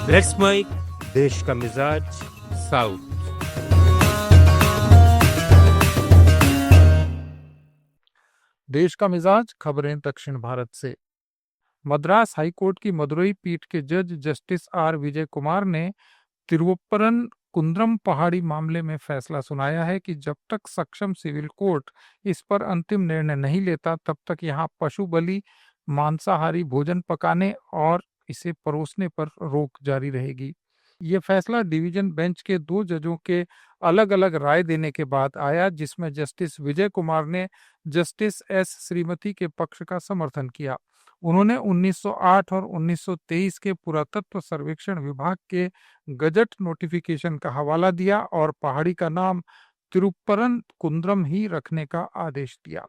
Let's mic देश का मिजाज साउथ। देश का मिजाज खबरें दक्षिण भारत से। मद्रास हाईकोर्ट की मदुरई पीठ के जज जस्टिस आर विजय कुमार ने तिरुवप्परन कुंद्रम पहाड़ी मामले में फैसला सुनाया है कि जब तक सक्षम सिविल कोर्ट इस पर अंतिम निर्णय नहीं लेता तब तक यहां पशु बलि, मांसाहारी भोजन पकाने और इसे परोसने पर रोक जारी रहेगी। ये फैसला डिवीजन बेंच के 2 जजों के अलग अलग राय देने के बाद आया, जिसमें जस्टिस विजय कुमार ने जस्टिस एस श्रीमती के पक्ष का समर्थन किया। उन्होंने 1908 और 1923 के पुरातत्व सर्वेक्षण विभाग के गजट नोटिफिकेशन का हवाला दिया और पहाड़ी का नाम तिरुप्परन कुंद्रम ही रखने का आदेश दिया।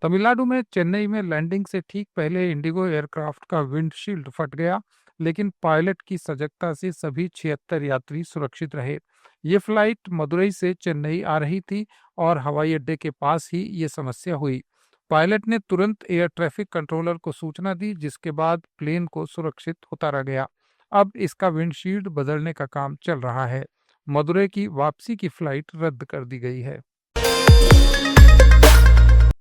तमिलनाडु में चेन्नई में लैंडिंग से ठीक पहले इंडिगो एयरक्राफ्ट का विंडशील्ड फट गया, लेकिन पायलट की सजगता से सभी 76 यात्री सुरक्षित रहे। ये फ्लाइट मदुरई से चेन्नई आ रही थी और हवाई अड्डे के पास ही ये समस्या हुई। पायलट ने तुरंत एयर ट्रैफिक कंट्रोलर को सूचना दी, जिसके बाद प्लेन को सुरक्षित उतारा गया। अब इसका विंडशील्ड बदलने का काम चल रहा है। मदुरई की वापसी की फ्लाइट रद्द कर दी गई है।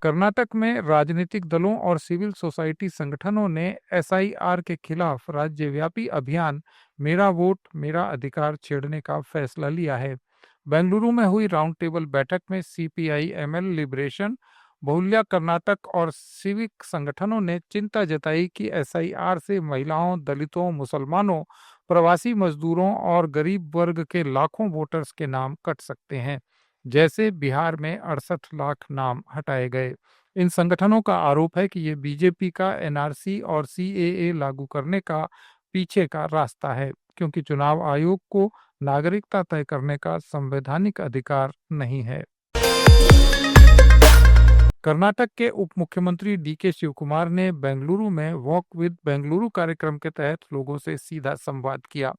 कर्नाटक में राजनीतिक दलों और सिविल सोसाइटी संगठनों ने एसआईआर के खिलाफ राज्यव्यापी अभियान मेरा वोट मेरा अधिकार छेड़ने का फैसला लिया है। बेंगलुरु में हुई राउंड टेबल बैठक में सीपीआई एमएल लिबरेशन, बहुल्या कर्नाटक और सिविक संगठनों ने चिंता जताई कि एसआईआर से महिलाओं, दलितों, मुसलमानों, प्रवासी मजदूरों और गरीब वर्ग के लाखों वोटर्स के नाम कट सकते हैं। जैसे बिहार में 68 लाख नाम हटाए गए। इन संगठनों का आरोप है कि ये बीजेपी का एनआरसी और सीएए लागू करने का पीछे का रास्ता है, क्योंकि चुनाव आयोग को नागरिकता तय करने का संवैधानिक अधिकार नहीं है। कर्नाटक के उप मुख्यमंत्री डीके शिवकुमार ने बेंगलुरु में वॉक विद बेंगलुरु कार्यक्रम के तहत लोगों से सीधा संवाद किया।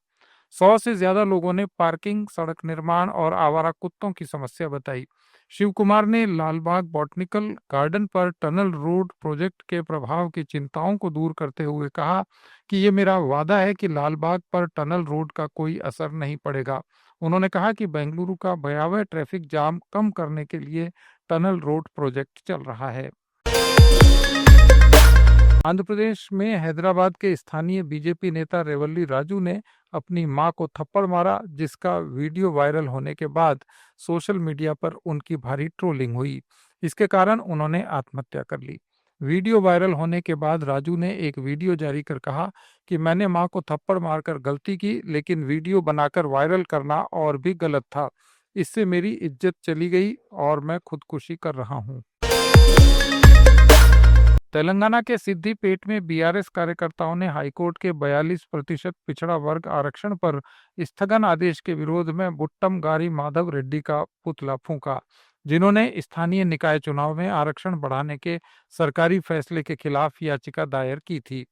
100 से ज्यादा लोगों ने पार्किंग, सड़क निर्माण और आवारा कुत्तों की समस्या बताई। शिव कुमार ने लालबाग बॉटनिकल गार्डन पर टनल रोड प्रोजेक्ट के प्रभाव की चिंताओं को दूर करते हुए कहा कि ये मेरा वादा है कि लालबाग पर टनल रोड का कोई असर नहीं पड़ेगा। उन्होंने कहा कि बेंगलुरु का भयावह ट्रैफिक जाम कम करने के लिए टनल रोड प्रोजेक्ट चल रहा है। आंध्र प्रदेश में हैदराबाद के स्थानीय बीजेपी नेता रेवल्ली राजू ने अपनी मां को थप्पड़ मारा, जिसका वीडियो वायरल होने के बाद सोशल मीडिया पर उनकी भारी ट्रोलिंग हुई। इसके कारण उन्होंने आत्महत्या कर ली। वीडियो वायरल होने के बाद राजू ने एक वीडियो जारी कर कहा कि मैंने मां को थप्पड़ मारकर गलती की, लेकिन वीडियो बनाकर वायरल करना और भी गलत था। इससे मेरी इज्जत चली गई और मैं खुदकुशी कर रहा हूं। तेलंगाना के सिद्दीपेट में बीआरएस कार्यकर्ताओं ने हाईकोर्ट के 42% पिछड़ा वर्ग आरक्षण पर स्थगन आदेश के विरोध में बुट्टम गारी माधव रेड्डी का पुतला फूंका, जिन्होंने स्थानीय निकाय चुनाव में आरक्षण बढ़ाने के सरकारी फैसले के खिलाफ याचिका दायर की थी।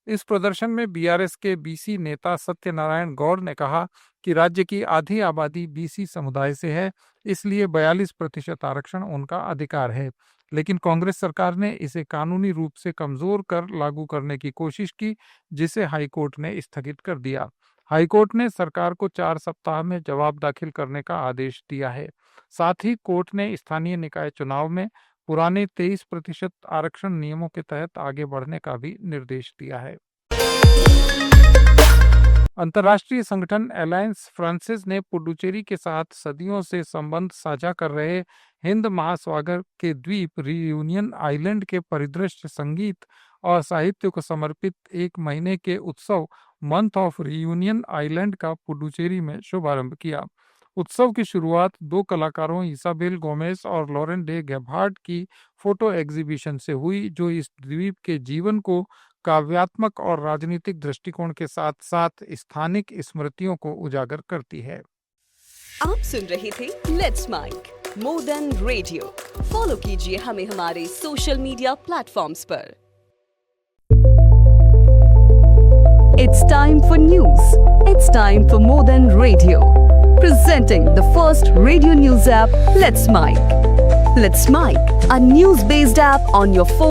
इस प्रदर्शन में बीआरएस के बीसी नेता सत्यनारायण गौड़ ने कहा कि राज्य की आधी आबादी बीसी समुदाय से है, इसलिए 42% आरक्षण उनका अधिकार है। लेकिन कांग्रेस सरकार ने इसे कानूनी रूप से कमजोर कर लागू करने की कोशिश की, जिसे हाईकोर्ट ने स्थगित कर दिया। हाईकोर्ट ने सरकार को 4 सप्ताह में जवाब दाखिल करने का आदेश दिया है। साथ ही कोर्ट ने स्थानीय निकाय चुनाव में पुराने 23% आरक्षण नियमों के तहत आगे बढ़ने का भी निर्देश दिया है। अंतर्राष्ट्रीय संगठन अलायंस फ्रांसिस ने पुडुचेरी के साथ सदियों से संबंध साझा कर रहे हिंद महासागर के द्वीप रियूनियन आइलैंड के परिदृश्य, संगीत और साहित्य को समर्पित 1 महीने के उत्सव मंथ ऑफ रियूनियन आइलैंड का पुडुचेरी में शुभारंभ किया। उत्सव की शुरुआत 2 कलाकारों इसाबेल गोमेज और लॉरेन डे गेभार्ड की फोटो एग्जीबिशन से हुई, जो इस द्वीप के जीवन को काव्यात्मक और राजनीतिक दृष्टिकोण के साथ साथ स्थानिक स्मृतियों को उजागर करती है। आप सुन रहे थे let's mike more than radio. Follow कीजिए हमें हमारे सोशल मीडिया प्लेटफॉर्म्स पर। It's time for news. It's time for more than radio. Presenting the first radio news app, Let's Mic. Let's Mic, a news-based app on your phone.